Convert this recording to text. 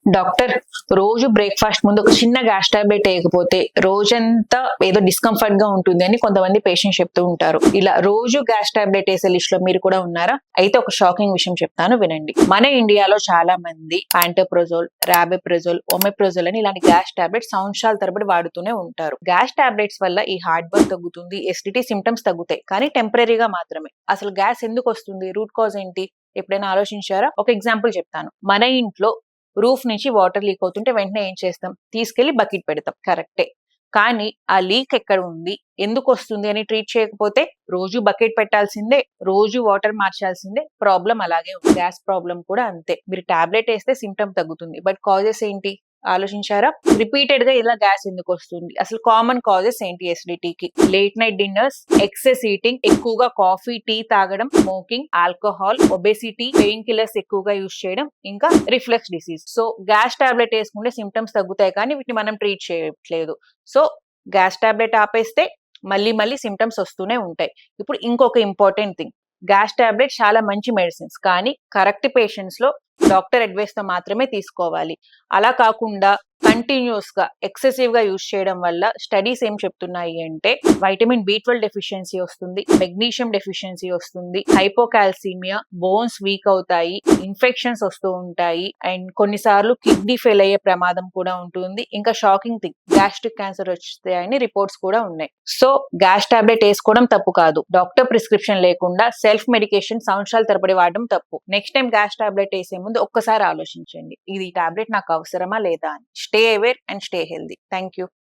Doctor, రోజు breakfast ముందు ఒక చిన్న గ్యాస్ టాబ్లెట్ వేయకపోతే రోజంతా ఏదో డిస్కంఫర్ట్ గా ఉంటుంది అని కొంతమంది పేషెంట్స్ చెప్తూ ఉంటారు. ఇలా రోజు గ్యాస్ టాబ్లెట్ వేసే లిస్ట్ లో మీరు కూడా ఉన్నారా? అయితే ఒక షాకింగ్ విషయం చెప్తాను, వినండి. మన ఇండియాలో చాలా మంది పాంటోప్రజోల్, రాబిప్రజోల్, ఒమెప్రజోల్ అని ఇలాంటి గ్యాస్ టాబ్లెట్స్ సంవత్సరాల తరబడి వాడుతూనే ఉంటారు. గ్యాస్ టాబ్లెట్స్ వల్ల ఈ హార్ట్ బర్న్ తగ్గుతుంది, ఎసిడిటీ సిమ్టమ్స్ తగ్గుతాయి, కానీ టెంపరీగా మాత్రమే. అసలు గ్యాస్ ఎందుకు వస్తుంది? రూట్ కాజ్ ఏంటి? ఎప్పుడైనా ఆలోచించారా? ఒక ఎగ్జాంపుల్ చెప్తాను. మన ఇంట్లో రూఫ్ నుంచి వాటర్ లీక్ అవుతుంటే వెంటనే ఏం చేస్తాం? తీసుకెళ్లి బకెట్ పెడతాం, కరెక్టే. కానీ ఆ లీక్ ఎక్కడ ఉంది, ఎందుకు వస్తుంది అని ట్రీట్ చేయకపోతే రోజు బకెట్ పెట్టాల్సిందే, రోజు వాటర్ మార్చాల్సిందే, ప్రాబ్లం అలాగే ఉంది. గ్యాస్ ప్రాబ్లం కూడా అంతే. మీరు టాబ్లెట్ వేస్తే సిమ్టమ్ తగ్గుతుంది, బట్ కాజెస్ ఏంటి ఆలోచించారా? రిపీటెడ్ గా ఇలా గ్యాస్ ఎందుకు వస్తుంది? అసలు కామన్ కాజెస్ ఏంటి ఎసిడిటీకి? Late night dinners, excess eating, ఎక్కువగా కాఫీ టీ తాగడం, smoking, alcohol, obesity, pain killers ఎక్కువగా యూజ్ చేయడం, ఇంకా reflex disease. So gas tablet వేసుకుంటే సిమ్టమ్స్ తగ్గుతాయి, కానీ వీటిని మనం ట్రీట్ చేయట్లేదు. సో గ్యాస్ టాబ్లెట్ ఆపేస్తే మళ్ళీ మళ్ళీ సిమ్టమ్స్ వస్తూనే ఉంటాయి. ఇప్పుడు ఇంకొక ఇంపార్టెంట్ థింగ్, గ్యాస్ టాబ్లెట్ చాలా మంచి మెడిసిన్స్, కానీ కరెక్ట్ పేషెంట్స్ లో డాక్టర్ అడ్వైస్ తో మాత్రమే తీసుకోవాలి. అలా కాకుండా కంటిన్యూస్ గా ఎక్సెసివ్ గా యూజ్ చేయడం వల్ల స్టడీస్ ఏం చెప్తున్నాయి అంటే వైటమిన్ B12 డెఫిషియన్సీ వస్తుంది, మెగ్నీషియం డెఫిషియన్సీ వస్తుంది, హైపోకాల్సిమియా, బోన్స్ వీక్ అవుతాయి, ఇన్ఫెక్షన్స్ వస్తూ ఉంటాయి, అండ్ కొన్నిసార్లు కిడ్నీ ఫెయిల్ అయ్యే ప్రమాదం కూడా ఉంటుంది. ఇంకా షాకింగ్ థింగ్, గ్యాస్ట్రిక్ క్యాన్సర్ వస్తాయని రిపోర్ట్స్ కూడా ఉన్నాయి. సో గ్యాస్ టాబ్లెట్ వేసుకోవడం తప్పు కాదు, డాక్టర్ ప్రిస్క్రిప్షన్ లేకుండా సెల్ఫ్ మెడికేషన్ సంవత్సరాల తరబడి వాడడం తప్పు. నెక్స్ట్ టైం గ్యాస్ టాబ్లెట్ వేసే ముందు ఒక్కసారి ఆలోచించండి, ఇది టాబ్లెట్ నాకు అవసరమా లేదా అని. Stay aware and stay healthy. Thank you.